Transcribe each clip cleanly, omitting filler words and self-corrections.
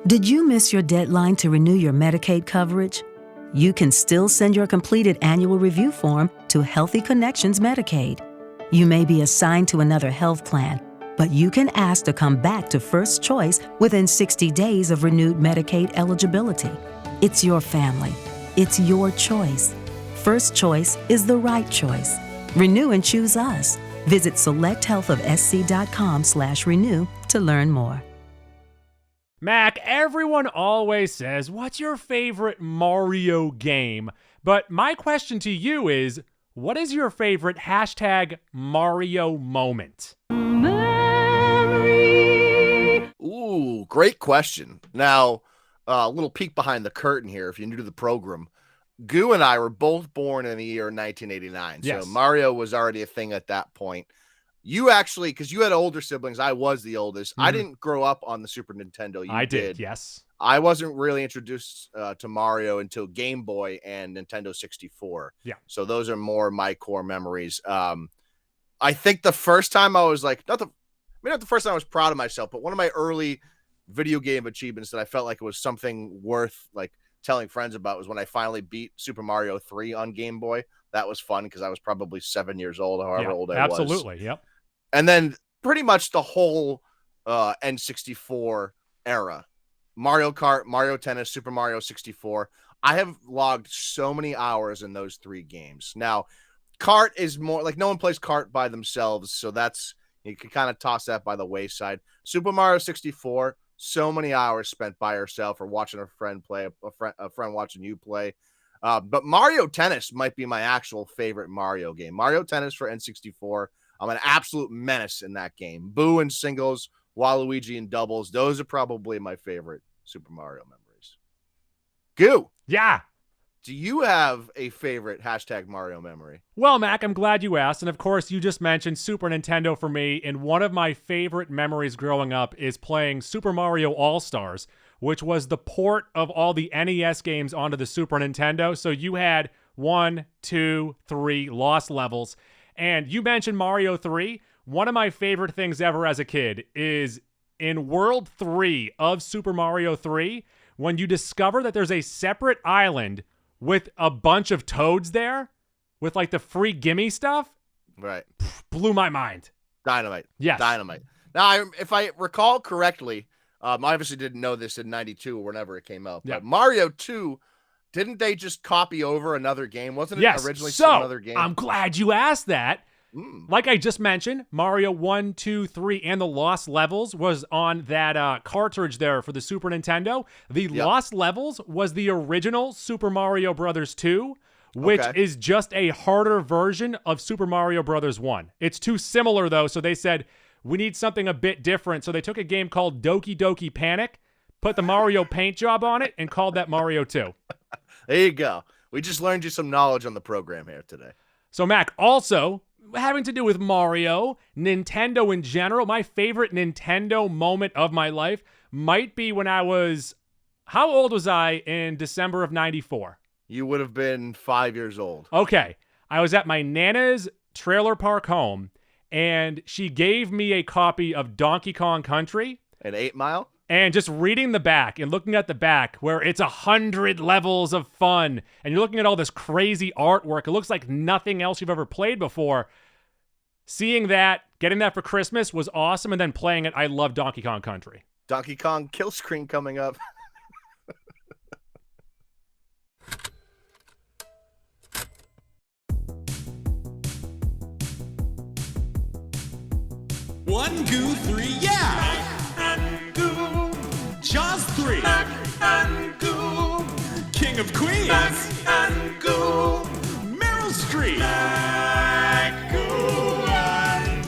Did you miss your deadline to renew your Medicaid coverage? You can still send your completed annual review form to Healthy Connections Medicaid. You may be assigned to another health plan, but you can ask to come back to First Choice within 60 days of renewed Medicaid eligibility. It's your family. It's your choice. First Choice is the right choice. Renew and choose us. Visit selecthealthofsc.com/renew to learn more. Mac, everyone always says, what's your favorite Mario game? But my question to you is, what is your favorite #Mario moment? Ooh, great question. Now, a little peek behind the curtain here, if you're new to the program. Goo and I were both born in the year 1989. Yes. So Mario was already a thing at that point. You actually, because you had older siblings, I was the oldest. Mm-hmm. I didn't grow up on the Super Nintendo. I did, yes. I wasn't really introduced to Mario until Game Boy and Nintendo 64. Yeah. So those are more my core memories. I think the first time I was like, not the first time I was proud of myself, but one of my early video game achievements that I felt like it was something worth like telling friends about was when I finally beat Super Mario 3 on Game Boy. That was fun because I was probably 7 years old, however old I was. Absolutely, yep. And then pretty much the whole N64 era. Mario Kart, Mario Tennis, Super Mario 64. I have logged so many hours in those 3 games. Now, Kart is more like no one plays Kart by themselves, so that's you can kind of toss that by the wayside. Super Mario 64, so many hours spent by yourself or watching a friend play, a friend watching you play. But Mario Tennis might be my actual favorite Mario game. Mario Tennis for N64. I'm an absolute menace in that game. Boo in singles, Waluigi in doubles. Those are probably my favorite Super Mario memories. Goo. Yeah. Do you have a favorite #Mario memory? Well, Mac, I'm glad you asked. And of course, you just mentioned Super Nintendo for me. And one of my favorite memories growing up is playing Super Mario All-Stars, which was the port of all the NES games onto the Super Nintendo. So you had 1, 2, 3 lost levels. And you mentioned Mario 3. One of my favorite things ever as a kid is in World 3 of Super Mario 3, when you discover that there's a separate island with a bunch of toads there with like the free gimme stuff. Right. Blew my mind. Dynamite. Yes. Dynamite. Now, if I recall correctly, I obviously didn't know this in 92 or whenever it came out, but Mario 2, didn't they just copy over another game? Wasn't it originally another game? I'm glad you asked that. Like I just mentioned, Mario 1, 2, 3, and the Lost Levels was on that cartridge there for the Super Nintendo. The Lost Levels was the original Super Mario Brothers 2, which is just a harder version of Super Mario Brothers 1. It's too similar, though, so they said, we need something a bit different. So they took a game called Doki Doki Panic, put the Mario paint job on it, and called that Mario 2. There you go. We just learned you some knowledge on the program here today. So, Mac, also having to do with Mario, Nintendo in general, my favorite Nintendo moment of my life might be when I was, how old was I in December of 94? You would have been 5 years old. Okay. I was at my Nana's trailer park home, and she gave me a copy of Donkey Kong Country. An 8 Mile? And just reading the back and looking at the back where it's 100 levels of fun and you're looking at all this crazy artwork. It looks like nothing else you've ever played before. Seeing that, getting that for Christmas was awesome. And then playing it, I love Donkey Kong Country. Donkey Kong kill screen coming up. One, goo, 3, yeah! Jaws 3, King of Queens, Meryl Streep,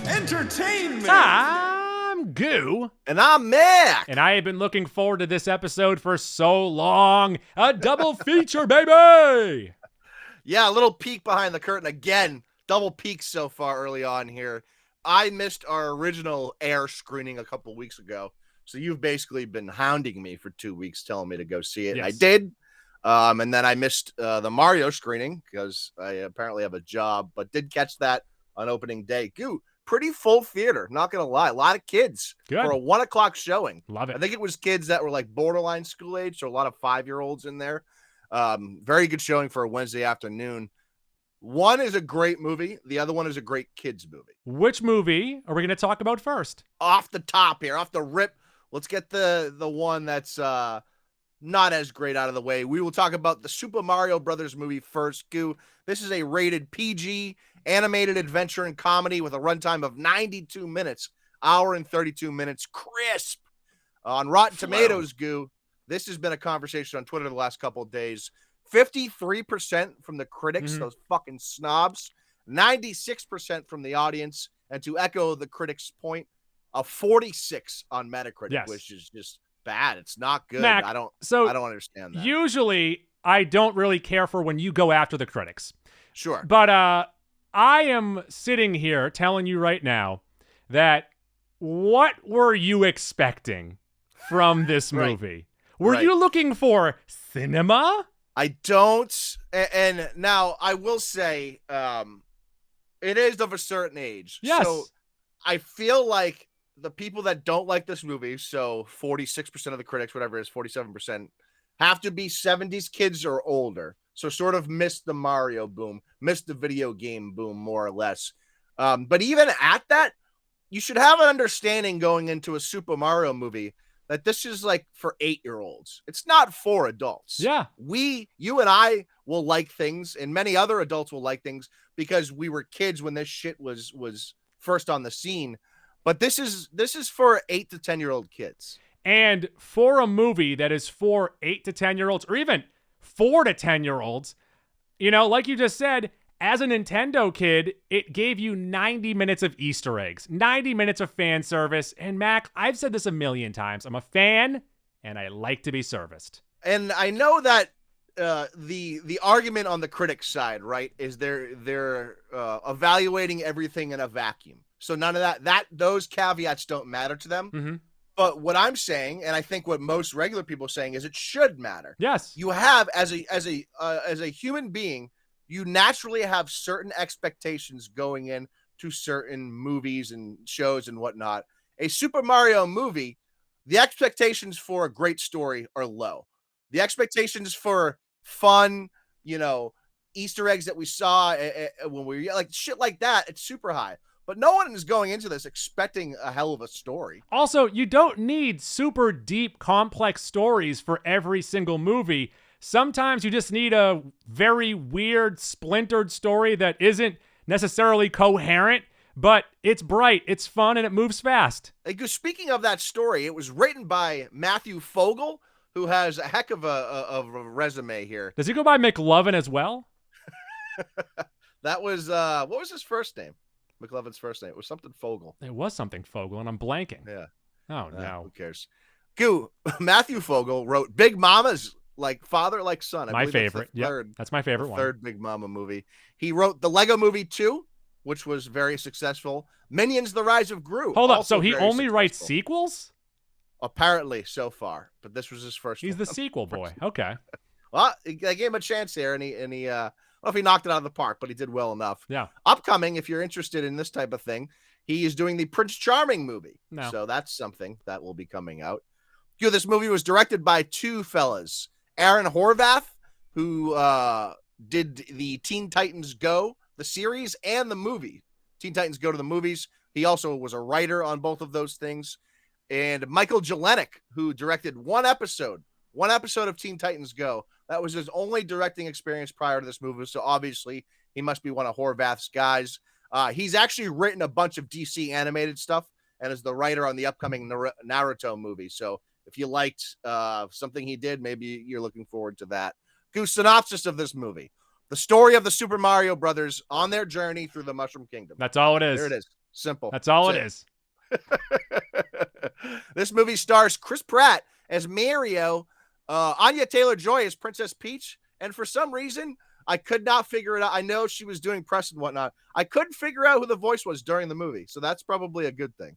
Entertainment. I'm Goo. And I'm Mac. And I have been looking forward to this episode for so long. A double feature, baby! Yeah, a little peek behind the curtain again. Double peeks so far early on here. I missed our original air screening a couple weeks ago. So you've basically been hounding me for 2 weeks telling me to go see it. Yes. I did. And then I missed the Mario screening because I apparently have a job, but did catch that on opening day. Goo, pretty full theater. Not gonna lie, a lot of kids Good. for a 1 o'clock showing. Love it. I think it was kids that were like borderline school age, so a lot of 5-year-olds in there. Very good showing for a Wednesday afternoon. One is a great movie. The other one is a great kids movie. Which movie are we going to talk about first? Off the top here, off the rip, let's get the one that's not as great out of the way. We will talk about the Super Mario Brothers movie first. Goo, this is a rated PG animated adventure and comedy with a runtime of 92 minutes, hour and 32 minutes, crisp. On Rotten Tomatoes, Goo, this has been a conversation on Twitter the last couple of days. 53% from the critics, those fucking snobs, 96% from the audience, and to echo the critics' point, a 46 on Metacritic, which is just bad. It's not good. Mac, I don't understand that. Usually, I don't really care for when you go after the critics. Sure. But I am sitting here telling you right now that what were you expecting from this movie? Were you looking for cinema? I don't. And now I will say it is of a certain age. Yes. So I feel like the people that don't like this movie, so 46% of the critics, whatever it is, 47%, have to be 70s kids or older. So sort of missed the Mario boom, missed the video game boom, more or less. But even at that, you should have an understanding going into a Super Mario movie that this is like for 8-year-olds. It's not for adults. Yeah. You and I will like things, and many other adults will like things because we were kids when this shit was first on the scene. But this is for 8 to 10-year-old kids. And for a movie that is for 8 to 10-year-olds, or even 4 to 10-year-olds, you know, like you just said, as a Nintendo kid, it gave you 90 minutes of Easter eggs, 90 minutes of fan service. And Mac, I've said this a million times. I'm a fan, and I like to be serviced. And I know that the argument on the critics' side, right, is they're evaluating everything in a vacuum. So none of those caveats don't matter to them. Mm-hmm. But what I'm saying, and I think what most regular people are saying, is it should matter. Yes. You have as a human being, you naturally have certain expectations going in to certain movies and shows and whatnot. A Super Mario movie, the expectations for a great story are low. The expectations for fun, Easter eggs that we saw when we were like shit like that, it's super high. But no one is going into this expecting a hell of a story. Also, you don't need super deep, complex stories for every single movie. Sometimes you just need a very weird, splintered story that isn't necessarily coherent, but it's bright, it's fun, and it moves fast. Speaking of that story, it was written by Matthew Fogel, who has a heck of a resume here. Does he go by McLovin as well? That was, what was his first name? McLovin's first name. It was something Fogel. It was something Fogel, and I'm blanking. Yeah. Oh, no. Who cares? Matthew Fogel wrote Big Mama's like father, like son. My favorite. Yeah, that's my favorite one. Third Big Mama movie. He wrote the Lego Movie 2, which was very successful. Minions: The Rise of Gru. Hold up. So he only writes sequels? Apparently, so far. But this was his first He's one. the sequel boy. Okay. Well, I gave him a chance here, and he I don't know if he knocked it out of the park, but he did well enough. Yeah. Upcoming, if you're interested in this type of thing, he is doing the Prince Charming movie. No. So that's something that will be coming out. This movie was directed by two fellas. Aaron Horvath, who did the Teen Titans Go, the series, and the movie. Teen Titans Go to the movies. He also was a writer on both of those things. And Michael Jelenic, who directed one episode of Teen Titans Go. That was his only directing experience prior to this movie, so obviously he must be one of Horvath's guys. He's actually written a bunch of DC animated stuff and is the writer on the upcoming Naruto movie. So if you liked something he did, maybe you're looking forward to that. Synopsis of this movie. The story of the Super Mario Brothers on their journey through the Mushroom Kingdom. That's all it is. There it is. Simple. That's all it is. This movie stars Chris Pratt as Mario, Anya Taylor-Joy as Princess Peach, and for some reason, I could not figure it out. I know she was doing press and whatnot. I couldn't figure out who the voice was during the movie, so that's probably a good thing.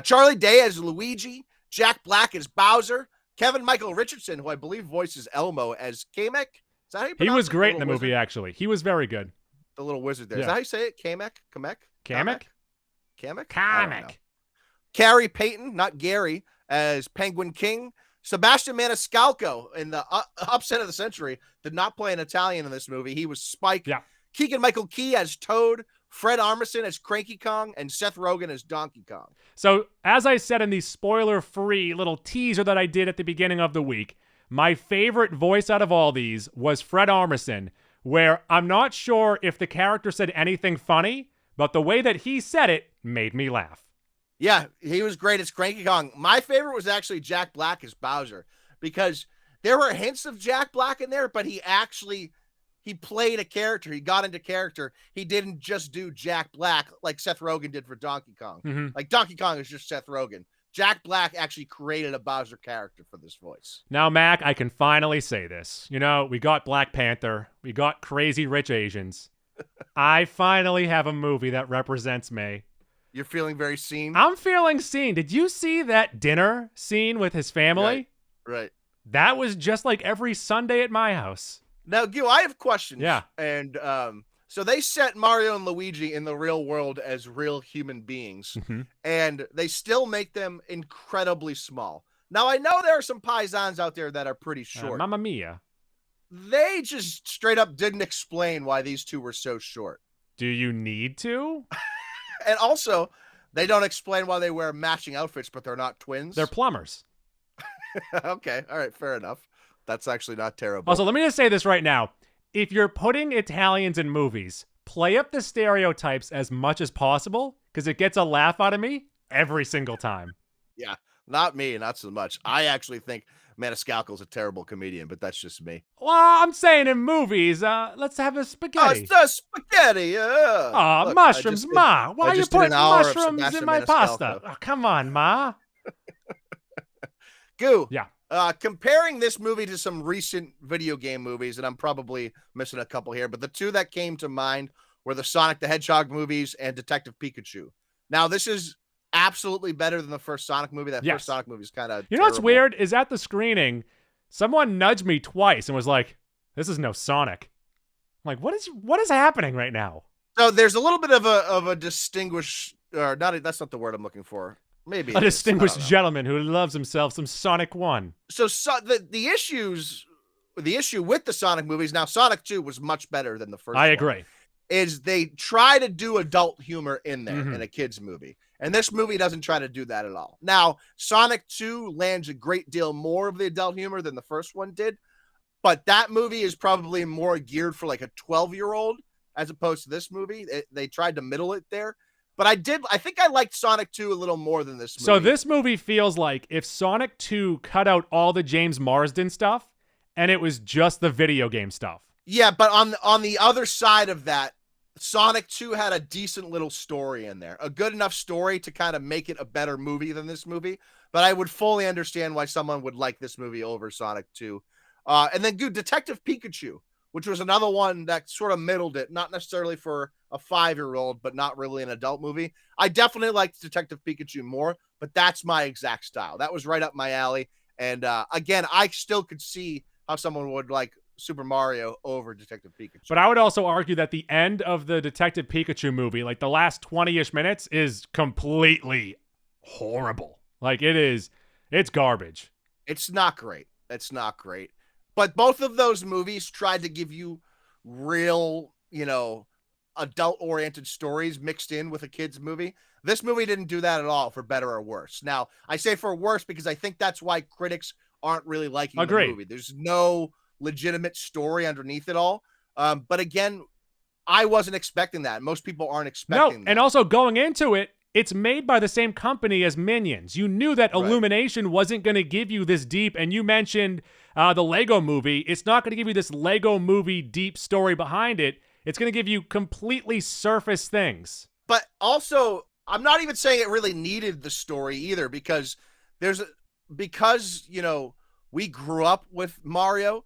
Charlie Day as Luigi, Jack Black as Bowser, Kevin Michael Richardson, who I believe voices Elmo, as Kamek. Is that how you pronounce it? He was great in the wizard? movie, actually. He was very good. The little wizard there. Yeah. Is that how you say it? Kamek? Kamek? Kamek? I don't know. Comic. Carrie Payton, not Gary, as Penguin King. Sebastian Maniscalco in the upset of the century did not play an Italian in this movie. He was Spike. Yeah. Keegan-Michael Key as Toad, Fred Armisen as Cranky Kong, and Seth Rogen as Donkey Kong. So, as I said in the spoiler-free little teaser that I did at the beginning of the week, my favorite voice out of all these was Fred Armisen, where I'm not sure if the character said anything funny, but the way that he said it made me laugh. Yeah, he was great as Cranky Kong. My favorite was actually Jack Black as Bowser, because there were hints of Jack Black in there, but he played a character. He got into character. He didn't just do Jack Black like Seth Rogen did for Donkey Kong. Mm-hmm. Like Donkey Kong is just Seth Rogen. Jack Black actually created a Bowser character for this voice. Now, Mac, I can finally say this. You know, we got Black Panther. We got Crazy Rich Asians. I finally have a movie that represents me. You're feeling very seen? I'm feeling seen. Did you see that dinner scene with his family? Right. That was just like every Sunday at my house. Now, Gil, I have questions. Yeah. And so they set Mario and Luigi in the real world as real human beings, and they still make them incredibly small. Now, I know there are some paisans out there that are pretty short. Mamma mia. They just straight up didn't explain why these two were so short. Do you need to? And also, they don't explain why they wear matching outfits, but they're not twins. They're plumbers. Okay. All right. Fair enough. That's actually not terrible. Also, let me just say this right now. If you're putting Italians in movies, play up the stereotypes as much as possible, because it gets a laugh out of me every single time. Yeah. Not me, not so much. I actually think Maniscalco's a terrible comedian, but that's just me. Well, I'm saying in movies, let's have a spaghetti. It's the spaghetti, yeah. Oh, Look, mushrooms, Ma. Why are you putting mushrooms in Sebastian my Maniscalco. pasta? Oh, come on, Ma. Goo. Yeah. Comparing this movie to some recent video game movies, and I'm probably missing a couple here, but the two that came to mind were the Sonic the Hedgehog movies and Detective Pikachu. Now, this is absolutely better than the first Sonic movie. That first Sonic movie is kind of You know what's weird is at the screening, someone nudged me twice and was like, "This is no Sonic." I'm like, what is happening right now? So there's a little bit of a distinguished, or not. That's not the word I'm looking for. Maybe A distinguished gentleman who loves himself some Sonic 1. So the issue with the Sonic movies, now Sonic 2 was much better than the first I one, agree. is they try to do adult humor in there in a kid's movie. And this movie doesn't try to do that at all. Now, Sonic 2 lands a great deal more of the adult humor than the first one did, but that movie is probably more geared for like a 12-year-old as opposed to this movie. They tried to middle it there. But I think I liked Sonic 2 a little more than this movie. So this movie feels like if Sonic 2 cut out all the James Marsden stuff and it was just the video game stuff. Yeah, but on the other side of that, Sonic 2 had a decent little story in there. A good enough story to kind of make it a better movie than this movie. But I would fully understand why someone would like this movie over Sonic 2. And then Detective Pikachu, which was another one that sort of middled it, not necessarily for a 5-year-old, but not really an adult movie. I definitely liked Detective Pikachu more, but that's my exact style. That was right up my alley. And again, I still could see how someone would like Super Mario over Detective Pikachu. But I would also argue that the end of the Detective Pikachu movie, like the last 20-ish minutes, is completely horrible. Like it's garbage. It's not great. It's not great. But both of those movies tried to give you real, adult-oriented stories mixed in with a kid's movie. This movie didn't do that at all, for better or worse. Now, I say for worse because I think that's why critics aren't really liking the movie. There's no legitimate story underneath it all. But again, I wasn't expecting that. Most people aren't expecting that. And also going into it, it's made by the same company as Minions. You knew that Illumination wasn't going to give you this deep, and you mentioned the Lego movie. It's not going to give you this Lego movie deep story behind it. It's going to give you completely surface things. But also, I'm not even saying it really needed the story either, because we grew up with Mario.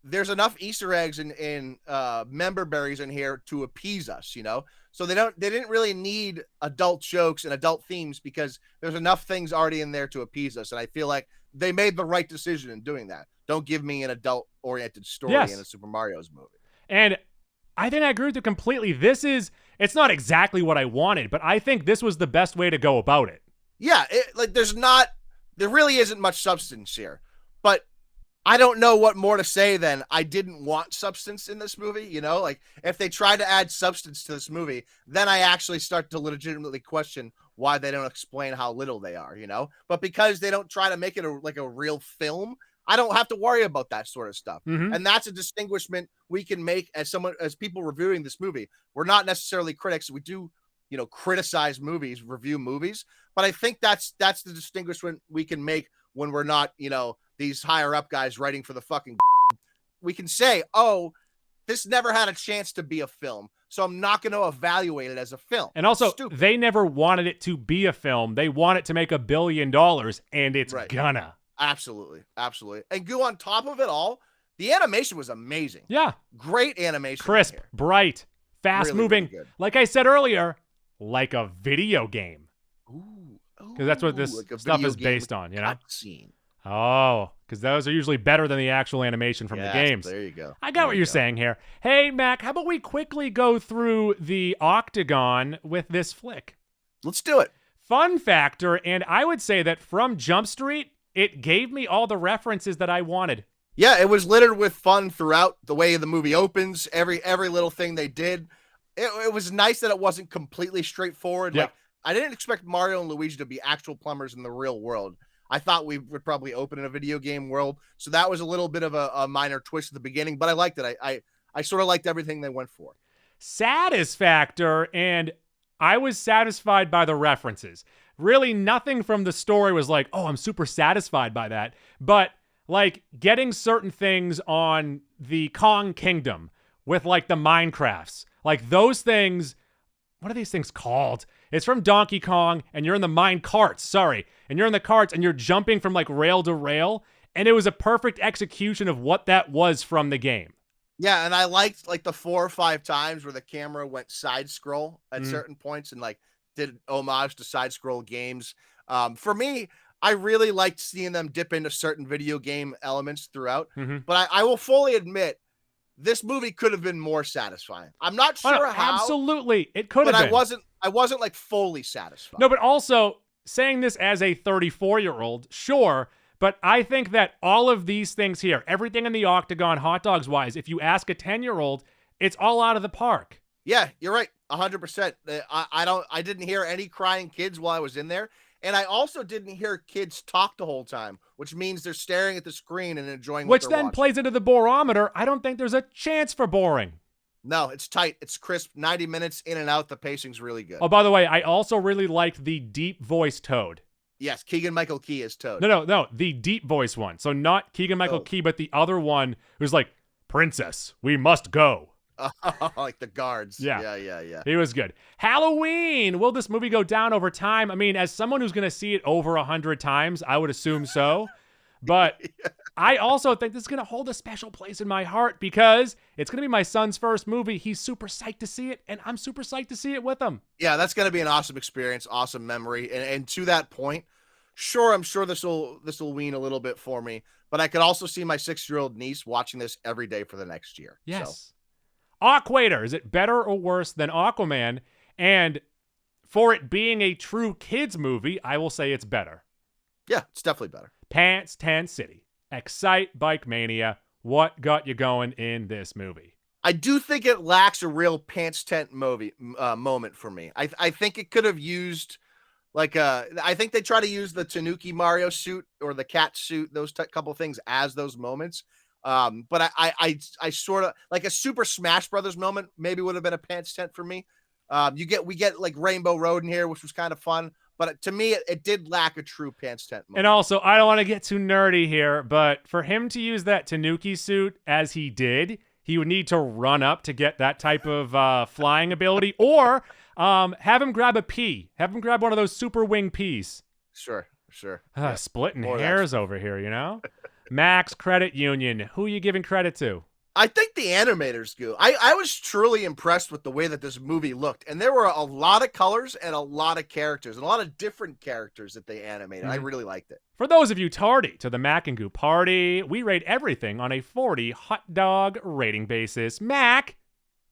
There's enough Easter eggs and member berries in here to appease us, So they didn't really need adult jokes and adult themes because there's enough things already in there to appease us. And I feel like they made the right decision in doing that. Don't give me an adult-oriented story in a Super Mario's movie. And I think I agree with you completely. It's It's not exactly what I wanted, but I think this was the best way to go about it. Yeah, there really isn't much substance here. But I don't know what more to say than I didn't want substance in this movie. You know, like if they try to add substance to this movie, then I actually start to legitimately question why they don't explain how little they are, you know? But because they don't try to make it like a real film, I don't have to worry about that sort of stuff. Mm-hmm. And that's a distinguishment we can make as people reviewing this movie. We're not necessarily critics. We do, you know, criticize movies, review movies, but I think that's the distinguishment we can make when we're not, you know, these higher up guys writing for the fucking. We can say, oh, this never had a chance to be a film, so I'm not going to evaluate it as a film. And also, they never wanted it to be a film. They want it to make $1 billion, and it's gonna. Absolutely. And go on top of it all, the animation was amazing. Yeah. Great animation. Crisp, bright, fast-moving. Really like I said earlier, like a video game. Ooh. Because that's what this stuff is based on, you know? Cutscene. Oh, because those are usually better than the actual animation from the games. There you go. I got what you're saying here. Hey, Mac, how about we quickly go through the octagon with this flick? Let's do it. Fun factor, and I would say that from Jump Street, it gave me all the references that I wanted. Yeah, it was littered with fun throughout the way the movie opens, every little thing they did. It was nice that it wasn't completely straightforward. Yep. Like, I didn't expect Mario and Luigi to be actual plumbers in the real world. I thought we would probably open in a video game world. So that was a little bit of a minor twist at the beginning, but I liked it. I sort of liked everything they went for. Satisfactor, and I was satisfied by the references. Really, nothing from the story was like, oh, I'm super satisfied by that. But like getting certain things on the Kong Kingdom with like the Minecrafts, like those things, what are these things called? It's from Donkey Kong, and you're in the mine carts, and you're in the carts, and you're jumping from like rail to rail, and it was a perfect execution of what that was from the game. Yeah, and I liked like the 4 or 5 times where the camera went side scroll at certain points and like did homage to side scroll games. For me, I really liked seeing them dip into certain video game elements throughout, but I will fully admit this movie could have been more satisfying. I'm not sure how. Absolutely, it could have been. But I wasn't like fully satisfied. No, but also saying this as a 34-year-old, sure, but I think that all of these things here, everything in the octagon, hot dogs wise, if you ask a 10-year-old, it's all out of the park. Yeah, you're right, 100%. I didn't hear any crying kids while I was in there. And I also didn't hear kids talk the whole time, which means they're staring at the screen and enjoying what they're watching. Which then plays into the borometer. I don't think there's a chance for boring. No, it's tight. It's crisp. 90 minutes in and out. The pacing's really good. Oh, by the way, I also really liked the deep voice Toad. Yes, Keegan-Michael Key is Toad. No, the deep voice one. So not Keegan-Michael Key, but the other one who's like, Princess, we must go. Like the guards. Yeah. Yeah. He was good. Halloween. Will this movie go down over time? I mean, as someone who's going to see it over 100 times, I would assume so. But I also think this is going to hold a special place in my heart because it's going to be my son's first movie. He's super psyched to see it, and I'm super psyched to see it with him. Yeah, that's going to be an awesome experience, awesome memory. And to that point, sure, I'm sure this will wean a little bit for me, but I could also see my 6-year-old niece watching this every day for the next year. Yes. So. Aquator, is it better or worse than Aquaman? And for it being a true kids movie, I will say it's better. Yeah, it's definitely better. Pants Tent City. Excite Bike Mania. What got you going in this movie? I do think it lacks a real Pants Tent moment for me. I think it could have used I think they try to use the Tanuki Mario suit or the cat suit, those couple things as those moments. But I sort of like a Super Smash Brothers moment maybe would have been a Pants Tent for me. We get like Rainbow Road in here, which was kind of fun. But to me, it did lack a true Pants Tent moment. And also, I don't want to get too nerdy here, but for him to use that Tanuki suit as he did, he would need to run up to get that type of flying ability, or have him grab a pea. Have him grab one of those super wing peas. Sure. Yeah. Splitting hairs over here, you know? Max Credit Union. Who are you giving credit to? I think the animators do. I was truly impressed with the way that this movie looked. And there were a lot of colors and a lot of characters and a lot of different characters that they animated. I really liked it. For those of you tardy to the Mac and Goo party, we rate everything on a 40 hot dog rating basis. Mac,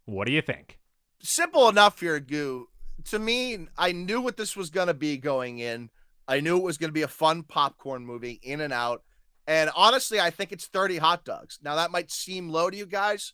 what do you think? simple enough here, Goo. To me, I knew what this was going to be going in. I knew it was going to be a fun popcorn movie, in and out. And honestly, I think it's 30 hot dogs. Now, that might seem low to you guys,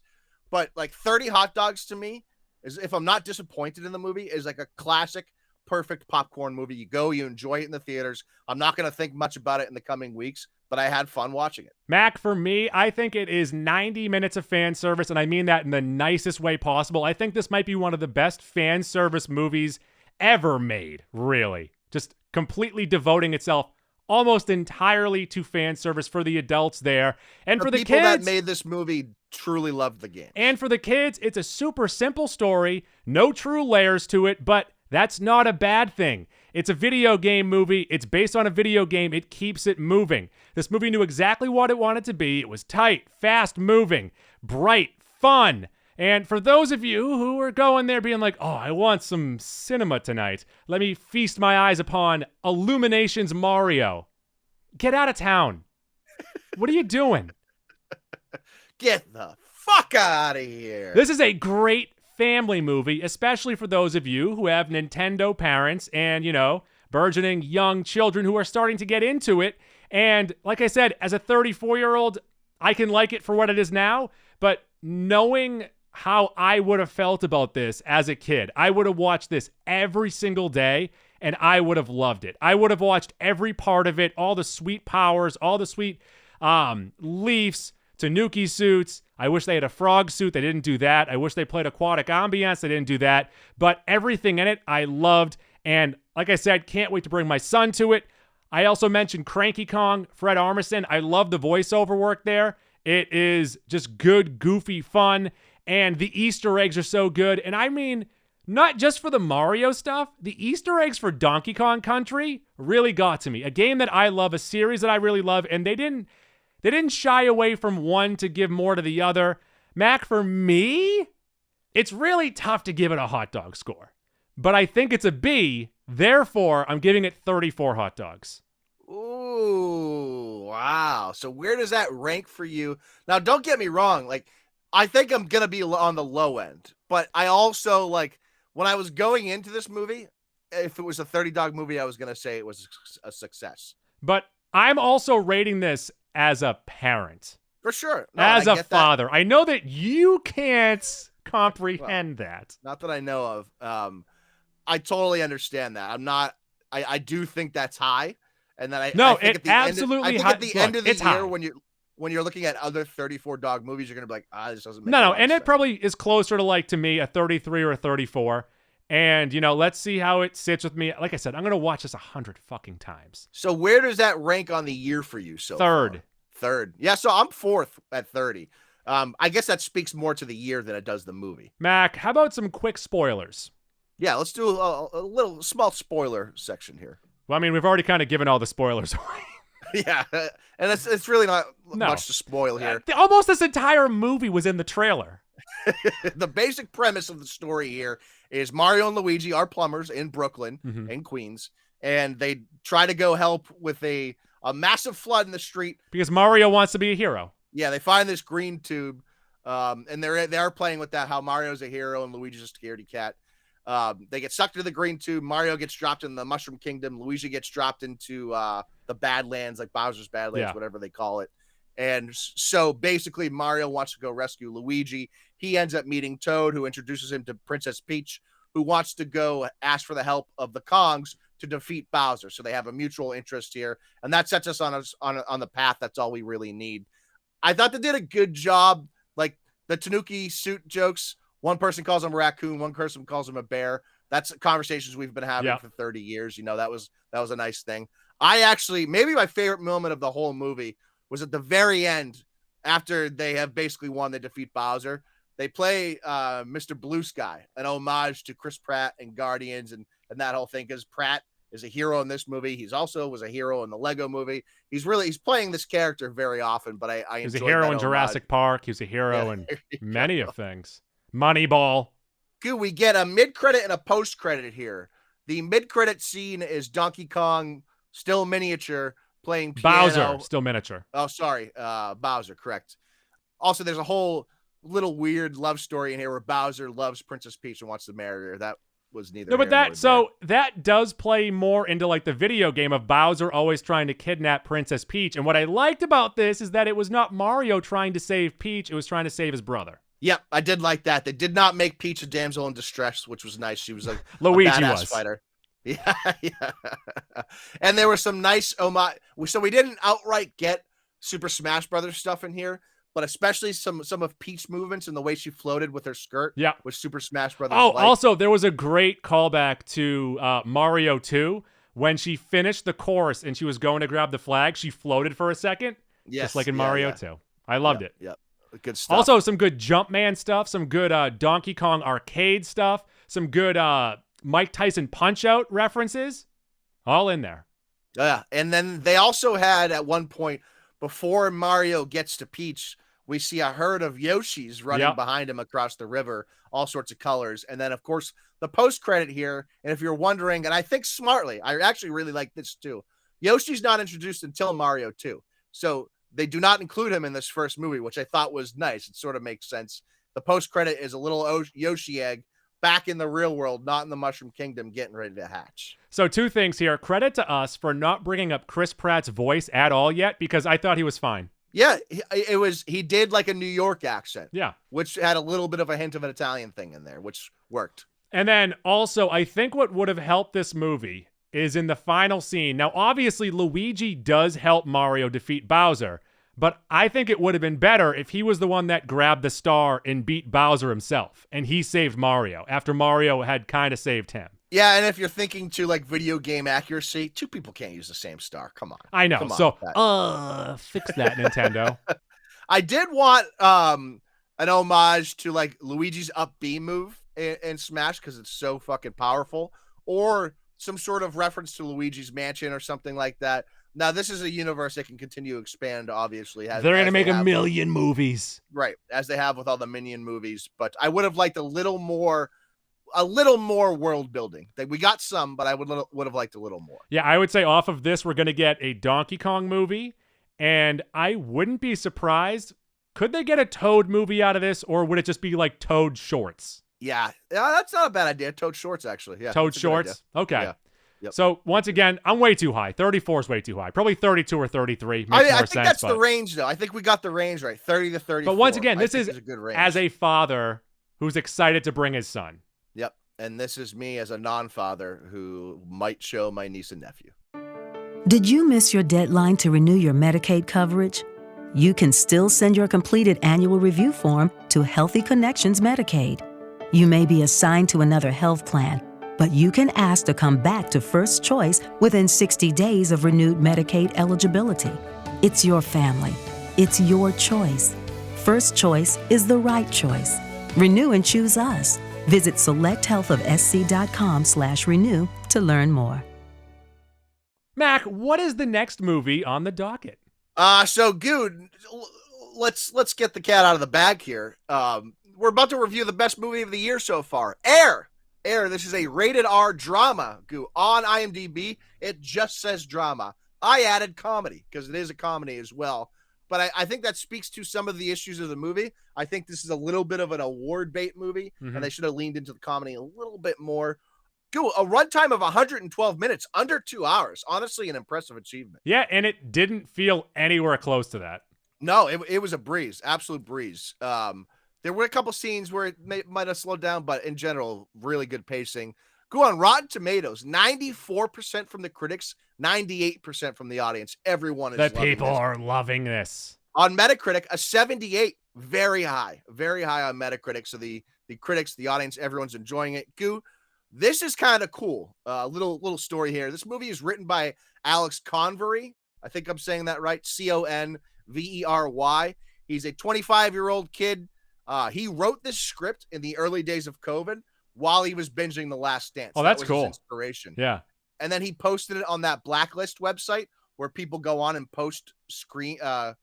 but like 30 hot dogs to me is, if I'm not disappointed in the movie, is like a classic, perfect popcorn movie. You go, you enjoy it in the theaters. I'm not going to think much about it in the coming weeks, but I had fun watching it. Mac, for me, I think it is 90 minutes of fan service, and I mean that in the nicest way possible. I think this might be one of the best fan service movies ever made, really. Just completely devoting itself almost entirely to fan service for the adults there. And for the people kids that made this movie truly loved the game. And for the kids, it's a super simple story, no true layers to it, but that's not a bad thing. It's a video game movie. It's based on a video game. It keeps it moving. This movie knew exactly what it wanted to be. It was tight, fast moving, bright, fun. And for those of you who are going there being like, oh, I want some cinema tonight, let me feast my eyes upon Illumination's Mario. Get out of town. What are you doing? Get the fuck out of here. This is a great family movie, especially for those of you who have Nintendo parents and, burgeoning young children who are starting to get into it. And like I said, as a 34-year-old, I can like it for what it is now, but knowing how I would have felt about this as a kid, I would have watched this every single day and I would have loved it. I would have watched every part of it, all the sweet powers, all the sweet leafs, Tanuki suits. I wish they had a frog suit. They didn't do that. I wish they played aquatic ambience. They didn't do that. But everything in it, I loved. And like I said, can't wait to bring my son to it. I also mentioned Cranky Kong, Fred Armisen. I love the voiceover work there. It is just good, goofy fun. And the Easter eggs are so good. And I mean, not just for the Mario stuff, the Easter eggs for Donkey Kong Country really got to me. A game that I love, a series that I really love, and they didn't shy away from one to give more to the other. Mac, for me, it's really tough to give it a hot dog score. But I think it's a B, therefore I'm giving it 34 hot dogs. Ooh, wow. So where does that rank for you? Now, don't get me wrong. Like, I think I'm going to be on the low end. But I also, like, when I was going into this movie, if it was a 30 dog movie, I was going to say it was a success. But I'm also rating this as a parent. For sure. No, as a father. That. I know that you can't comprehend that. Not that I know of. I totally understand that. I do think that's high. And then I think it absolutely at the end of the year high. when you're looking at other 34 dog movies, you're going to be like, this doesn't make No, and it probably is closer to, like, to me, a 33 or a 34. And, let's see how it sits with me. Like I said, I'm going to watch this 100 fucking times. So where does that rank on the year for you so Third. far? Third. Yeah, so I'm fourth at 30. I guess that speaks more to the year than it does the movie. Mac, how about some quick spoilers? Yeah, let's do a little small spoiler section here. Well, I mean, we've already kind of given all the spoilers away. Yeah, and it's really not much to spoil here. Almost this entire movie was in the trailer. The basic premise of the story here is Mario and Luigi are plumbers in Brooklyn in Queens, and they try to go help with a massive flood in the street. Because Mario wants to be a hero. Yeah, they find this green tube, and they are playing with that, how Mario's a hero and Luigi's a scaredy cat. They get sucked into the green tube. Mario gets dropped in the Mushroom Kingdom. Luigi gets dropped into the Badlands, like Bowser's Badlands, whatever they call it. And so basically Mario wants to go rescue Luigi. He ends up meeting Toad, who introduces him to Princess Peach, who wants to go ask for the help of the Kongs to defeat Bowser. So they have a mutual interest here. And that sets us on the path. That's all we really need. I thought they did a good job. Like the Tanuki suit jokes. One person calls him a raccoon. One person calls him a bear. That's conversations we've been having for 30 years. That was a nice thing. Maybe my favorite moment of the whole movie was at the very end, after they have basically won, they defeat Bowser. They play Mr. Blue Sky, an homage to Chris Pratt and Guardians and that whole thing, because Pratt is a hero in this movie. He's also was a hero in the Lego movie. He's playing this character very often, but I He's a hero in Jurassic Park. He's a hero in many of things. Moneyball. Good. We get a mid-credit and a post-credit here. The mid-credit scene is Donkey Kong, still miniature, playing piano. Bowser, still miniature. Oh, sorry. Bowser, correct. Also, there's a whole little weird love story in here where Bowser loves Princess Peach and wants to marry her. That was neither. No, but here nor that does play more into like the video game of Bowser always trying to kidnap Princess Peach. And what I liked about this is that it was not Mario trying to save Peach, it was trying to save his brother. Yep, I did like that. They did not make Peach a damsel in distress, which was nice. She was a Luigi badass was. fighter. Yeah, yeah. And there were some nice so we didn't outright get Super Smash Brothers stuff in here, but especially some of Peach movements and the way she floated with her skirt. Yeah, with Super Smash Brothers. Oh, also there was a great callback to Mario 2 when she finished the course and she was going to grab the flag. She floated for a second, just like in Mario 2. I loved it. Yep. Good stuff. Also, some good Jumpman stuff, some good Donkey Kong arcade stuff, some good Mike Tyson Punch-Out references, all in there. Yeah, and then they also had at one point, before Mario gets to Peach, we see a herd of Yoshis running behind him across the river, all sorts of colors. And then, of course, the post-credit here, and if you're wondering, and I think smartly, I actually really like this too, Yoshi's not introduced until Mario 2. So they do not include him in this first movie, which I thought was nice. It sort of makes sense. The post-credit is a little Yoshi egg back in the real world, not in the Mushroom Kingdom, getting ready to hatch. So 2 things here. Credit to us for not bringing up Chris Pratt's voice at all yet, because I thought he was fine. Yeah, he did like a New York accent. Yeah. Which had a little bit of a hint of an Italian thing in there, which worked. And then also, I think what would have helped this movie is in the final scene. Now, obviously, Luigi does help Mario defeat Bowser, but I think it would have been better if he was the one that grabbed the star and beat Bowser himself, and he saved Mario after Mario had kind of saved him. Yeah, and if you're thinking to like video game accuracy, 2 people can't use the same star. Come on. I know. Come on, so, fix that, Nintendo. I did want an homage to like Luigi's up B move in Smash because it's so fucking powerful, or some sort of reference to Luigi's Mansion or something like that. Now, this is a universe that can continue to expand, obviously. They're going to make a million movies. Right, as they have with all the Minion movies. But I would have liked a little more world building. We got some, but I would have liked a little more. Yeah, I would say off of this, we're going to get a Donkey Kong movie, and I wouldn't be surprised. Could they get a Toad movie out of this, or would it just be like Toad shorts? Yeah, that's not a bad idea. Toad shorts, actually. Yeah, Toad shorts? Okay. Yeah. Yep. So, once again, I'm way too high. 34 is way too high. Probably 32 or 33 makes I more think sense. that's the range, though. I think we got the range right, 30 to 34. But once again, this is a good range. as a father who's excited to bring his son. Yep, and this is me as a non-father who might show my niece and nephew. Did you miss your deadline to renew your Medicaid coverage? You can still send your completed annual review form to Healthy Connections Medicaid. You may be assigned to another health plan, but you can ask to come back to First Choice within 60 days of renewed Medicaid eligibility. It's your family. It's your choice. First Choice is the right choice. Renew and choose us. Visit selecthealthofsc.com/renew to learn more. Mac, what is the next movie on the docket? So Good, let's get the cat out of the bag here. We're about to review the best movie of the year so far. Air. This is a rated R drama. Goo, on IMDb, it just says drama. I added comedy because it is a comedy as well. But I think that speaks to some of the issues of the movie. I think this is a little bit of an award bait movie, and they should have leaned into the comedy a little bit more. Goo, a runtime of 112 minutes, under 2 hours. Honestly, an impressive achievement. Yeah, and it didn't feel anywhere close to that. No, it was a breeze, absolute breeze. There were a couple scenes where it might have slowed down, but in general, really good pacing. Go on Rotten Tomatoes, 94% from the critics, 98% from the audience. Everyone is The people this. are loving this. On Metacritic, a 78, very high on Metacritic. So the critics, the audience, everyone's enjoying it. Goo, this is kind of cool. Little story here. This movie is written by Alex Convery. I think I'm saying that right. Convery. He's a 25-year-old kid. He wrote this script in the early days of COVID while he was binging The Last Dance. Oh, that's cool. His inspiration. Yeah. And then he posted it on that Blacklist website where people go on and post their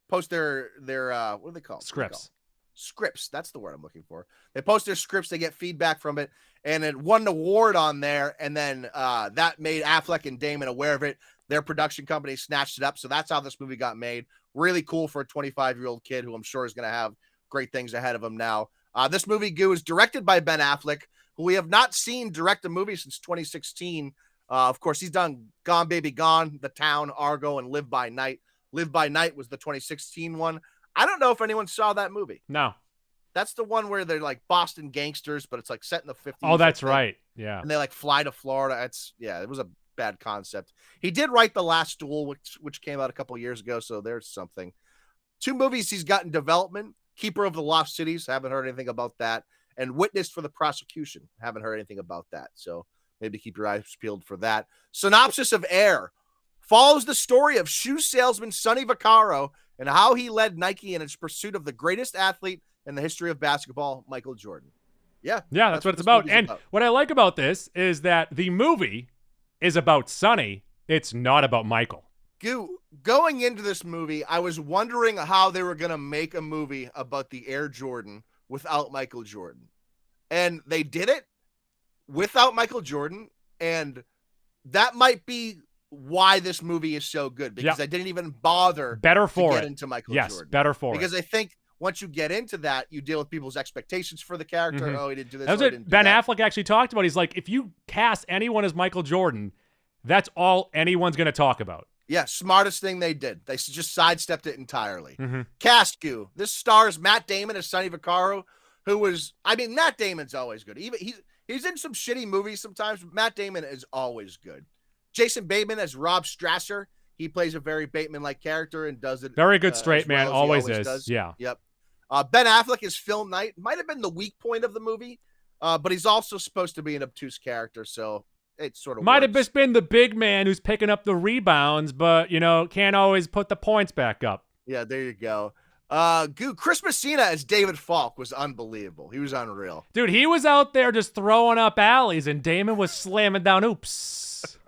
what are they called? Scripts. Scripts. That's the word I'm looking for. They post their scripts. They get feedback from it, and it won an award on there. And then that made Affleck and Damon aware of it. Their production company snatched it up. So that's how this movie got made. Really cool for a 25-year-old kid who I'm sure is going to have great things ahead of him now. This movie, Goo, is directed by Ben Affleck, who we have not seen direct a movie since 2016. Of course, he's done Gone Baby Gone, The Town, Argo, and Live by Night. Live by Night was the 2016 one. I don't know if anyone saw that movie. No. That's the one where they're like Boston gangsters, but it's like set in the 50s. Oh, that's right. Yeah. And they like fly to Florida. It was a bad concept. He did write The Last Duel, which came out a couple years ago, so there's something. 2 movies he's got in development: Keeper of the Lost Cities, haven't heard anything about that, and Witness for the Prosecution, haven't heard anything about that. So maybe keep your eyes peeled for that. Synopsis of Air follows the story of shoe salesman Sonny Vaccaro and how he led Nike in its pursuit of the greatest athlete in the history of basketball, Michael Jordan. Yeah, that's what it's about. And what I like about this is that the movie is about Sonny. It's not about Michael. Going into this movie, I was wondering how they were going to make a movie about the Air Jordan without Michael Jordan. And they did it without Michael Jordan. And that might be why this movie is so good, because I didn't even bother to get into Michael Jordan. Yes, better for because I think once you get into that, you deal with people's expectations for the character. Mm-hmm. Oh, he didn't do this. That's what Ben Affleck actually talked about. He's like, if you cast anyone as Michael Jordan, that's all anyone's going to talk about. Yeah, smartest thing they did. They just sidestepped it entirely. Mm-hmm. Cast Goo. This stars Matt Damon as Sonny Vaccaro, who was, Matt Damon's always good. Even he's in some shitty movies sometimes, but Matt Damon is always good. Jason Bateman as Rob Strasser. He plays a very Bateman-like character and does it very good straight man. Well always is. Does. Yeah. Yep. Ben Affleck is Phil Knight. Might have been the weak point of the movie, but he's also supposed to be an obtuse character, so it sort of might works. have just been the big man who's picking up the rebounds, but can't always put the points back up. Yeah, there you go. Chris Messina as David Falk was unbelievable. He was unreal. Dude, he was out there just throwing up alleys, and Damon was slamming down oops.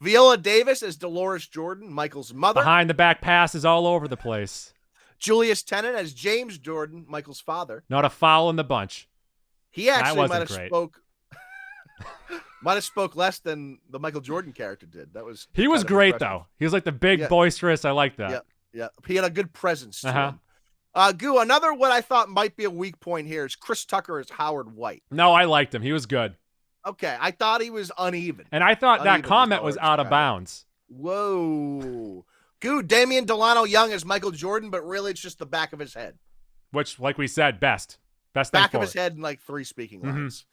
Viola Davis as Dolores Jordan, Michael's mother. Behind the back passes all over the place. Julius Tennant as James Jordan, Michael's father. Not a foul in the bunch. He actually might have great. spoke less than the Michael Jordan character did. He was great though. He was like the big boisterous. I like that. Yeah. He had a good presence to him. Another what I thought might be a weak point here is Chris Tucker as Howard White. No, I liked him. He was good. Okay, I thought he was uneven. And I thought that comment was out of bounds. Whoa. Damian Delano Young as Michael Jordan, but really it's just the back of his head. Which, like we said, best back of his head and like 3 speaking lines.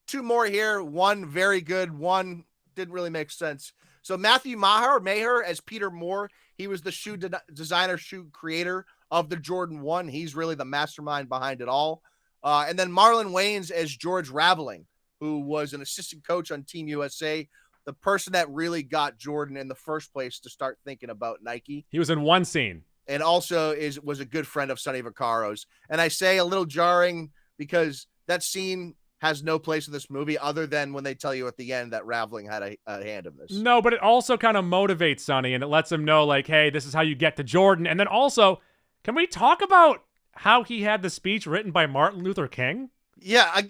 2 more here. 1 very good. 1 didn't really make sense. So Matthew Maher as Peter Moore. He was the shoe designer, shoe creator of the Jordan 1. He's really the mastermind behind it all. And then Marlon Wayans as George Raveling, who was an assistant coach on Team USA, the person that really got Jordan in the first place to start thinking about Nike. He was in 1 scene. And also was a good friend of Sonny Vaccaro's. And I say a little jarring because that scene has no place in this movie other than when they tell you at the end that Raveling had a hand in this. No, but it also kind of motivates Sonny, and it lets him know, like, hey, this is how you get to Jordan. And then also, can we talk about how he had the speech written by Martin Luther King? Yeah.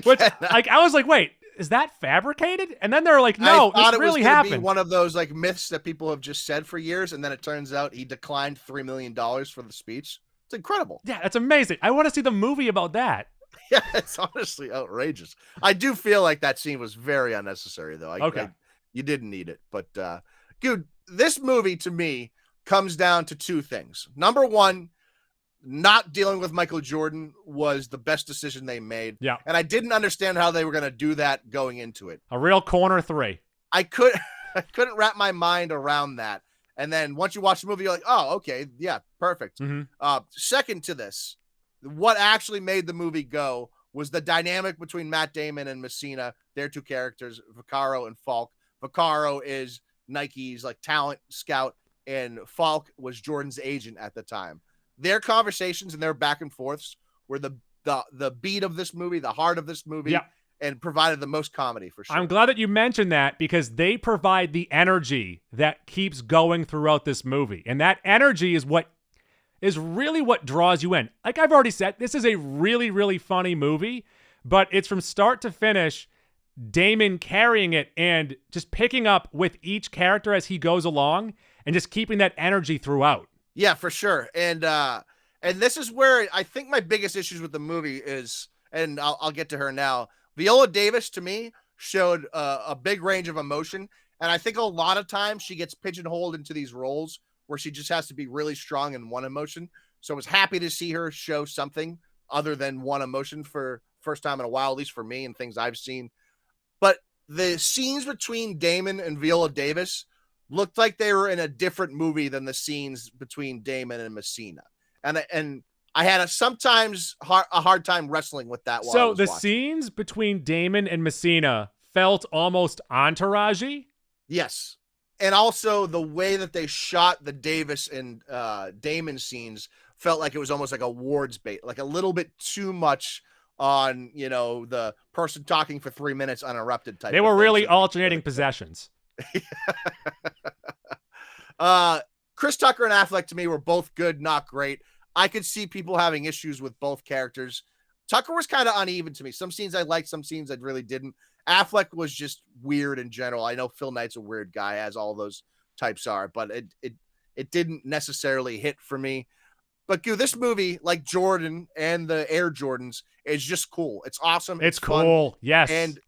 Which, I was like, wait, is that fabricated? And then they're like, no, this really happened. Be one of those like myths that people have just said for years, and then it turns out he declined $3 million for the speech. It's incredible. Yeah, that's amazing. I want to see the movie about that. Yeah, it's honestly outrageous. I do feel like that scene was very unnecessary, though. You didn't need it. But, dude, this movie, to me, comes down to 2 things. Number 1, not dealing with Michael Jordan was the best decision they made. Yeah. And I didn't understand how they were going to do that going into it. A real corner 3. I couldn't wrap my mind around that. And then once you watch the movie, you're like, oh, okay, yeah, perfect. Mm-hmm. Second to this, what actually made the movie go was the dynamic between Matt Damon and Messina, their 2 characters, Vaccaro and Falk. Vaccaro is Nike's like talent scout, and Falk was Jordan's agent at the time. Their conversations and their back and forths were the beat of this movie, the heart of this movie, and provided the most comedy for sure. I'm glad that you mentioned that because they provide the energy that keeps going throughout this movie. And that energy is really what draws you in. Like I've already said, this is a really, really funny movie, but it's from start to finish, Damon carrying it and just picking up with each character as he goes along and just keeping that energy throughout. Yeah, for sure. And And this is where I think my biggest issues with the movie is, and I'll get to her now. Viola Davis, to me, showed a big range of emotion. And I think a lot of times she gets pigeonholed into these roles where she just has to be really strong in one emotion. So I was happy to see her show something other than one emotion for first time in a while, at least for me and things I've seen. But the scenes between Damon and Viola Davis looked like they were in a different movie than the scenes between Damon and Messina. And I had a hard time wrestling with that. So the scenes between Damon and Messina felt almost entourage-y? Yes. And also the way that they shot the Davis and Damon scenes felt like it was almost like a Ward's bait, like a little bit too much on, the person talking for 3 minutes uninterrupted type. They were really alternating possessions. Chris Tucker and Affleck to me were both good, not great. I could see people having issues with both characters. Tucker was kind of uneven to me. Some scenes I liked, some scenes I really didn't. Affleck was just weird in general. I know Phil Knight's a weird guy, as all those types are, but it didn't necessarily hit for me. But this movie, like Jordan and the Air Jordans, is just cool. It's awesome. It's cool. Fun. Yes. And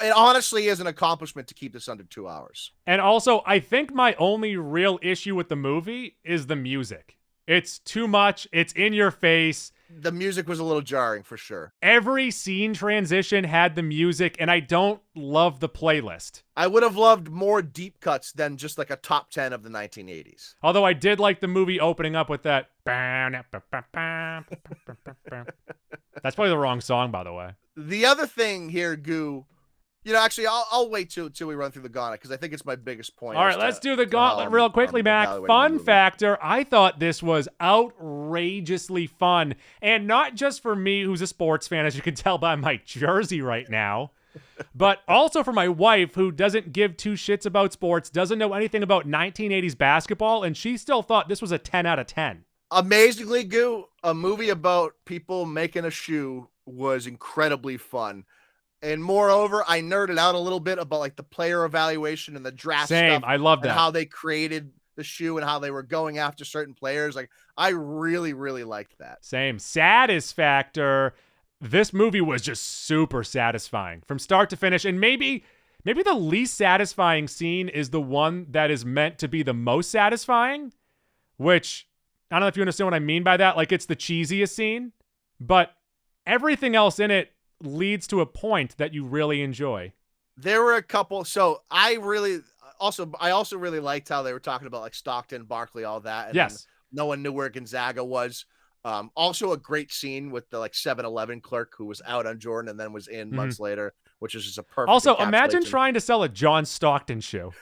it honestly is an accomplishment to keep this under 2 hours. And also, I think my only real issue with the movie is the music. It's too much. It's in your face. The music was a little jarring for sure. Every scene transition had the music, and I don't love the playlist. I would have loved more deep cuts than just like a top 10 of the 1980s. Although I did like the movie opening up with that. That's probably the wrong song, by the way. The other thing here, Goo, actually, I'll wait till we run through the gauntlet because I think it's my biggest point. All right, let's do the gauntlet real quickly, Mac. Fun factor, I thought this was outrageously fun. And not just for me, who's a sports fan, as you can tell by my jersey right now, but also for my wife, who doesn't give two shits about sports, doesn't know anything about 1980s basketball, and she still thought this was a 10 out of 10. Amazingly, Goo, a movie about people making a shoe was incredibly fun. And moreover, I nerded out a little bit about like the player evaluation and the draft stuff. I love that. And how they created the shoe and how they were going after certain players. Like, I really, really liked that. Same. Saddest factor. This movie was just super satisfying from start to finish. And maybe the least satisfying scene is the one that is meant to be the most satisfying, which I don't know if you understand what I mean by that. Like, it's the cheesiest scene, but everything else in it leads to a point that you really enjoy. There were a couple. So I also really liked how they were talking about like Stockton, Barkley, all that. And yes. No one knew where Gonzaga was. Also a great scene with the like 7-Eleven clerk who was out on Jordan and then was in months later, which is just a perfect. Also, imagine trying to sell a John Stockton shoe.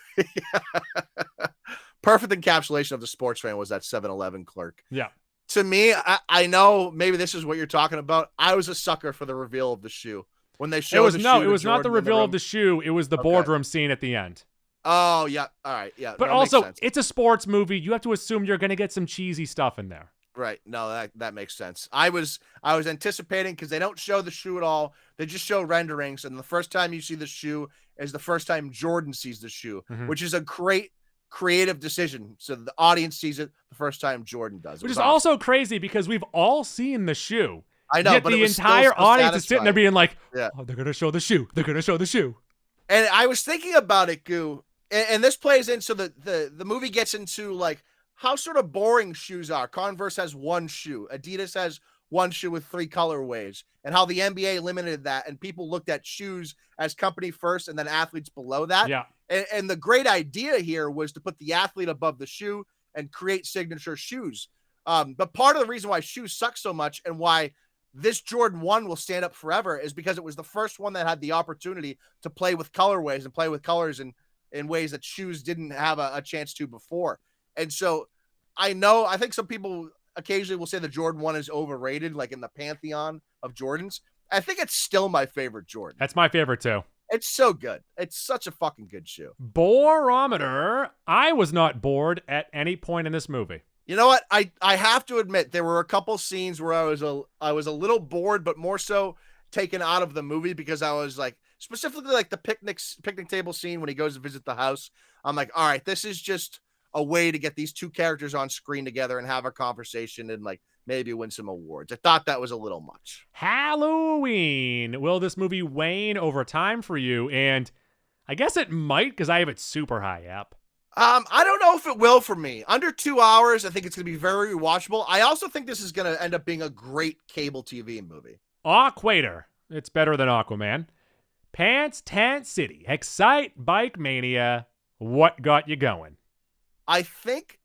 Perfect encapsulation of the sports fan was that 7-Eleven clerk. Yeah. To me, I know maybe this is what you're talking about. I was a sucker for the reveal of the shoe when they showed. It was not the reveal of the shoe. It was the boardroom scene at the end. Oh yeah, all right, yeah. But also, it's a sports movie. You have to assume you're going to get some cheesy stuff in there. Right. No, that makes sense. I was anticipating because they don't show the shoe at all. They just show renderings, and the first time you see the shoe is the first time Jordan sees the shoe, which is a great creative decision. So the audience sees it the first time Jordan does. Which is also crazy because we've all seen the shoe. I know, yet but the entire audience is sitting there being like, yeah. Oh, they're going to show the shoe. They're going to show the shoe. And I was thinking about it, Goo, and this plays into the movie gets into like how sort of boring shoes are. Converse has one shoe. Adidas has one shoe with 3 colorways, and how the NBA limited that, and people looked at shoes as company first and then athletes below that. Yeah. And the great idea here was to put the athlete above the shoe and create signature shoes. But part of the reason why shoes suck so much and why this Jordan 1 will stand up forever is because it was the first one that had the opportunity to play with colorways and play with colors in ways that shoes didn't have a chance to before. And so I think some people occasionally will say the Jordan 1 is overrated, like in the pantheon of Jordans. I think it's still my favorite Jordan. That's my favorite too. It's so good. It's such a fucking good shoe. Borometer. I was not bored at any point in this movie. You know what? I have to admit there were a couple scenes where I was a little bored, but more so taken out of the movie because I was like, specifically like the picnic table scene when he goes to visit the house. I'm like, all right, this is just a way to get these two characters on screen together and have a conversation and like maybe win some awards. I thought that was a little much. Halloween. Will this movie wane over time for you? And I guess it might, because I have it super high up. I don't know if it will for me. Under 2 hours, I think it's going to be very rewatchable. I also think this is going to end up being a great cable TV movie. Aquator. It's better than Aquaman. Pants Tent City. Excite Bike Mania. What got you going? I think...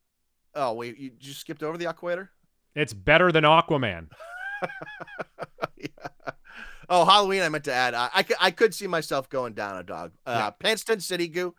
Oh, wait, you just skipped over the Equator? It's better than Aquaman. Yeah. Oh, Halloween, I meant to add. I could see myself going down a dog. Pants Tent City, Goo.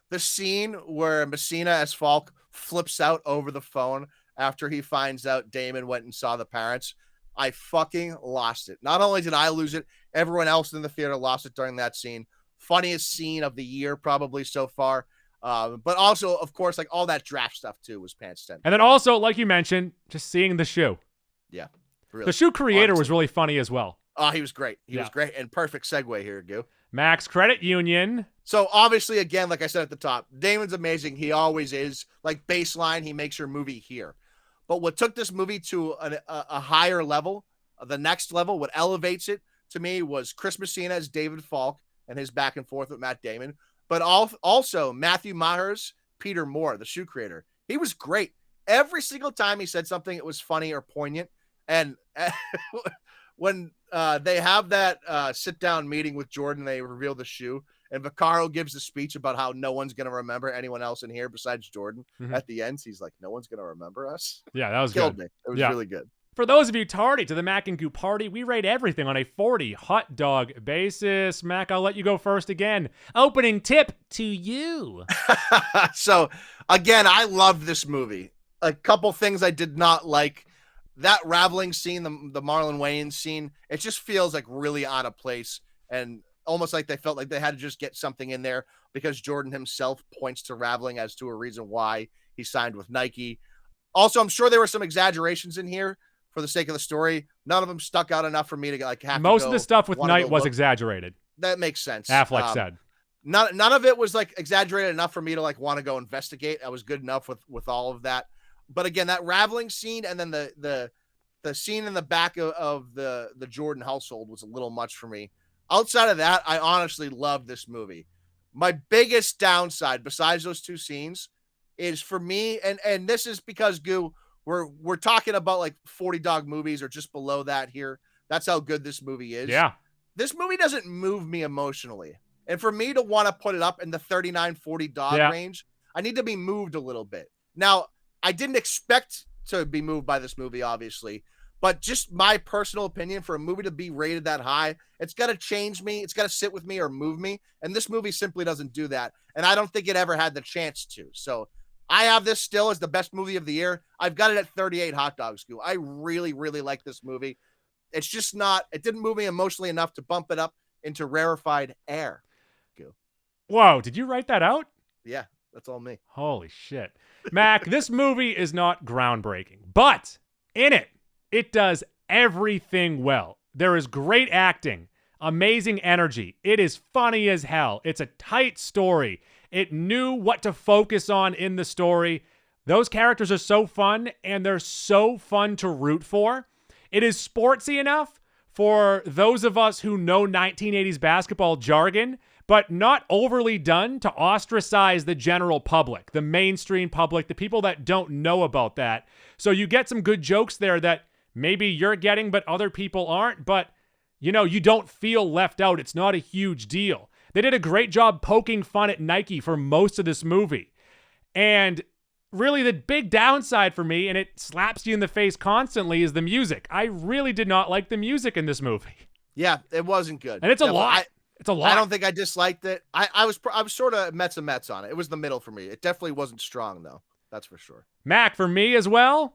The scene where Messina as Falk flips out over the phone after he finds out Damon went and saw the parents. I fucking lost it. Not only did I lose it, everyone else in the theater lost it during that scene. Funniest scene of the year, probably so far. But also, of course, like all that draft stuff too was Pants Tent. And then also, like you mentioned, just seeing the shoe. Yeah. Really. The shoe creator was really funny as well. Oh, he was great. He was great. And perfect segue here, Goo. Max Credit Union. So obviously, again, like I said at the top, Damon's amazing. He always is. Like baseline, he makes your movie here. But what took this movie to a higher level, the next level, what elevates it to me was Chris Messina as David Falk and his back and forth with Matt Damon. But also Matthew Maher's Peter Moore, the shoe creator. He was great. Every single time he said something, it was funny or poignant. And when they have that sit-down meeting with Jordan, they reveal the shoe, and Vaccaro gives a speech about how no one's going to remember anyone else in here besides Jordan. At the end, he's like, no one's going to remember us? Yeah, that was Killed good. me. It was really good. For those of you tardy to the Mac and Goo party, we rate everything on a 40 hot dog basis. Mac, I'll let you go first again. Opening tip to you. So, again, I loved this movie. A couple things I did not like. That raveling scene, the Marlon Wayans scene, it just feels like really out of place and almost like they felt like they had to just get something in there because Jordan himself points to raveling as to a reason why he signed with Nike. Also, I'm sure there were some exaggerations in here for the sake of the story. None of them stuck out enough for me to like have Most to of the stuff with Knight was look. exaggerated. That makes sense. Affleck said. None of it was like exaggerated enough for me to like want to go investigate. I was good enough with all of that. But again, that raveling scene and then the scene in the back of the Jordan household was a little much for me. Outside of that, I honestly loved this movie. My biggest downside, besides those two scenes, is for me, and this is because Goo, we're talking about like 40 dog movies or just below that here. That's how good this movie is. Yeah. This movie doesn't move me emotionally. And for me to want to put it up in the 39, 40 dog range, I need to be moved a little bit. Now, I didn't expect to be moved by this movie, obviously, but just my personal opinion, for a movie to be rated that high, it's got to change me. It's got to sit with me or move me. And this movie simply doesn't do that. And I don't think it ever had the chance to. So I have this still as the best movie of the year. I've got it at 38 hot dogs. I really, really like this movie. It's just not, it didn't move me emotionally enough to bump it up into rarefied air. Whoa, did you write that out? Yeah, that's all me. Holy shit. Mac, this movie is not groundbreaking, but in it does everything well. There is great acting, amazing energy. It is funny as hell. It's a tight story. It knew what to focus on in the story. Those characters are so fun, and they're so fun to root for. It is sportsy enough for those of us who know 1980s basketball jargon, but not overly done to ostracize the general public, the mainstream public, the people that don't know about that. So you get some good jokes there that maybe you're getting, but other people aren't. But, you know, you don't feel left out. It's not a huge deal. They did a great job poking fun at Nike for most of this movie. And really the big downside for me, and it slaps you in the face constantly, is the music. I really did not like the music in this movie. Yeah, it wasn't good. And it's a lot. It's a lot. I don't think I disliked it. I was sort of Mets and Mets on it. It was the middle for me. It definitely wasn't strong, though. That's for sure. Mac, for me as well,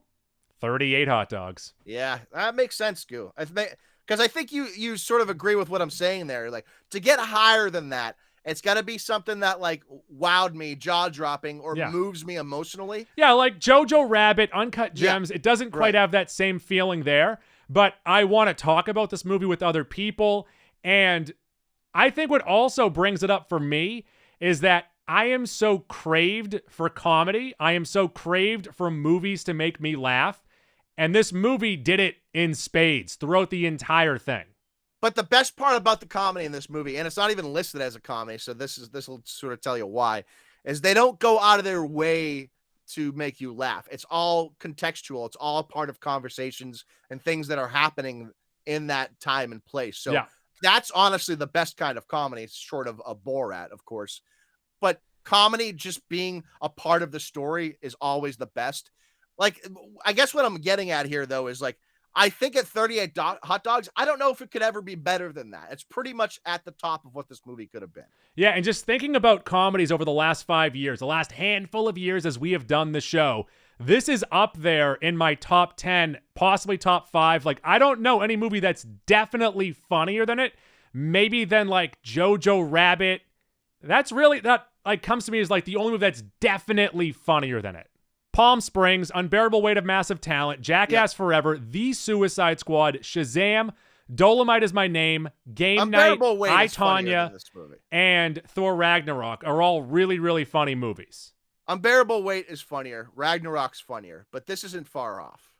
38 hot dogs. Yeah, that makes sense, Goo. Because I think you sort of agree with what I'm saying there. Like, to get higher than that, it's got to be something that, like, wowed me, jaw-dropping, or moves me emotionally. Yeah, like Jojo Rabbit, Uncut Gems. It doesn't quite have that same feeling there, but I want to talk about this movie with other people, and I think what also brings it up for me is that I am so craved for comedy. I am so craved for movies to make me laugh. And this movie did it in spades throughout the entire thing. But the best part about the comedy in this movie, and it's not even listed as a comedy, so this will sort of tell you why, is they don't go out of their way to make you laugh. It's all contextual. It's all part of conversations and things that are happening in that time and place. So that's honestly the best kind of comedy. It's short of a Borat, of course. But comedy just being a part of the story is always the best. Like, I guess what I'm getting at here, though, is like, I think at 38 hot dogs, I don't know if it could ever be better than that. It's pretty much at the top of what this movie could have been. Yeah, and just thinking about comedies over the last 5 years, the last handful of years as we have done the show, this is up there in my top 10, possibly top 5. Like, I don't know any movie that's definitely funnier than it. Maybe then like Jojo Rabbit. That like comes to me as like the only movie that's definitely funnier than it. Palm Springs, Unbearable Weight of Massive Talent, Jackass Forever, The Suicide Squad, Shazam, Dolomite Is My Name, Game Night, I, Tonya, and Thor Ragnarok are all really, really funny movies. Unbearable Weight is funnier. Ragnarok's funnier, but this isn't far off.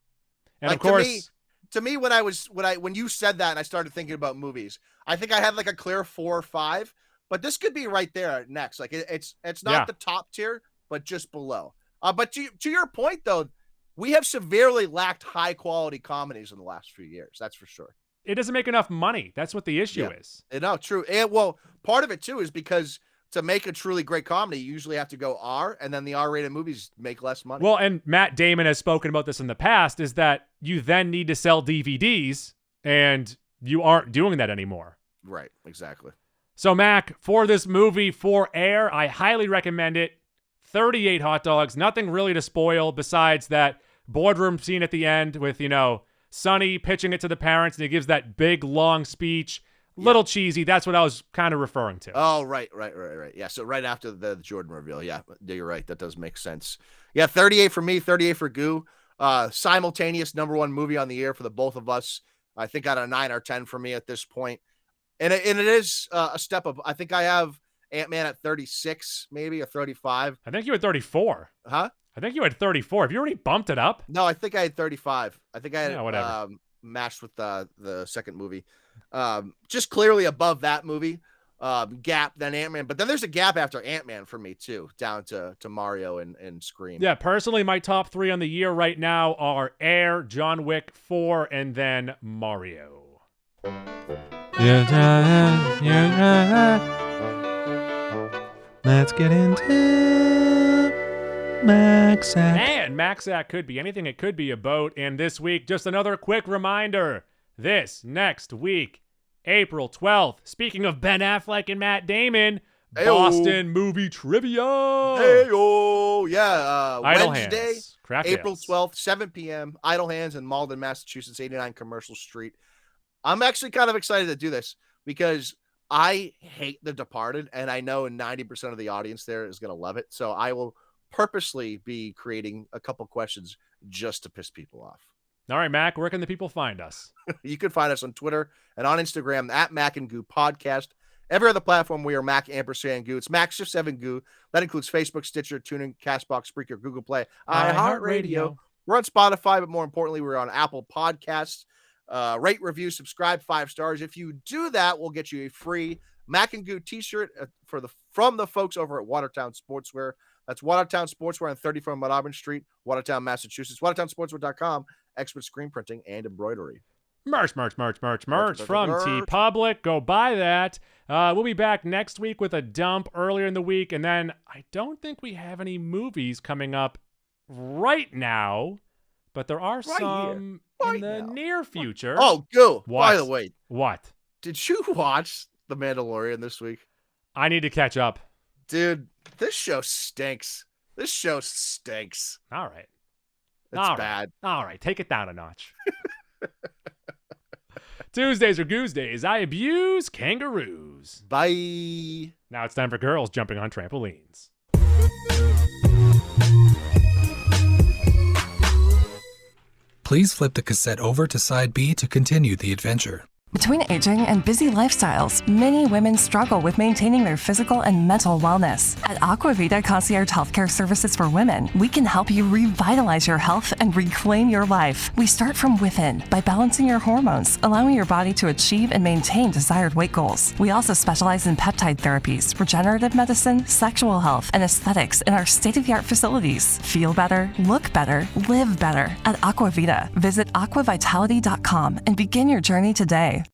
And like, of course, to me, when you said that and I started thinking about movies, I think I had like a clear 4 or 5, but this could be right there next. Like it's not the top tier, but just below. But to your point, though, we have severely lacked high-quality comedies in the last few years. That's for sure. It doesn't make enough money. That's what the issue is. No, true. And, well, part of it, too, is because to make a truly great comedy, you usually have to go R, and then the R-rated movies make less money. Well, and Matt Damon has spoken about this in the past, is that you then need to sell DVDs, and you aren't doing that anymore. Right, exactly. So, Mac, for this movie, For Air, I highly recommend it. 38 hot dogs, nothing really to spoil besides that boardroom scene at the end with, Sonny pitching it to the parents and he gives that big, long speech. Little cheesy. That's what I was kind of referring to. Oh, right. Yeah, so right after the Jordan reveal. Yeah, you're right. That does make sense. Yeah, 38 for me, 38 for Goo. Simultaneous #1 movie on the air for the both of us. I think out of 9 or 10 for me at this point. And it is a step up. I think I have Ant-Man at 36, maybe, or 35. I think you had 34. Huh? I think you had 34. Have you already bumped it up? No, I think I had 35. I think I had whatever. Matched with the second movie. Just clearly above that movie. Gap, then Ant-Man. But then there's a gap after Ant-Man for me, too, down to Mario and Scream. Yeah, personally, my top 3 on the year right now are Air, John Wick 4, and then Mario. Let's get into Maxac. And Maxac could be anything it could be about. And this week, just another quick reminder. This next week, April 12th, speaking of Ben Affleck and Matt Damon, Boston movie trivia. Heyo. Yeah. Idle Wednesday, Hands. April 12th, 7 p.m. Idle Hands in Malden, Massachusetts, 89 Commercial Street. I'm actually kind of excited to do this because I hate The Departed, and I know 90% of the audience there is going to love it. So I will purposely be creating a couple questions just to piss people off. All right, Mac, where can the people find us? You can find us on Twitter and on Instagram at Mac and Goo Podcast. Every other platform, we are Mac & Goo. It's Mac Shift 7 Goo. That includes Facebook, Stitcher, TuneIn, CastBox, Spreaker, Google Play, iHeartRadio. We're on Spotify, but more importantly, we're on Apple Podcasts. Rate, review, subscribe, 5 stars. If you do that, we'll get you a free Mac and Goo t-shirt from the folks over at Watertown Sportswear. That's Watertown Sportswear on 34 Auburn Street, Watertown, Massachusetts. WatertownSportswear.com. Expert screen printing and embroidery. Merch from TeePublic. Go buy that. We'll be back next week with a dump earlier in the week, and then I don't think we have any movies coming up right now, but there are some in the near future. Oh, Goo. What? By the way. What? Did you watch The Mandalorian this week? I need to catch up. Dude, this show stinks. All right. It's bad. All right. Take it down a notch. Tuesdays are Goose Days. I abuse kangaroos. Bye. Now it's time for girls jumping on trampolines. Please flip the cassette over to side B to continue the adventure. Between aging and busy lifestyles, many women struggle with maintaining their physical and mental wellness. At Aquavita Concierge Healthcare Services for Women, we can help you revitalize your health and reclaim your life. We start from within by balancing your hormones, allowing your body to achieve and maintain desired weight goals. We also specialize in peptide therapies, regenerative medicine, sexual health, and aesthetics in our state-of-the-art facilities. Feel better, look better, live better at Aquavita. Visit aquavitality.com and begin your journey today.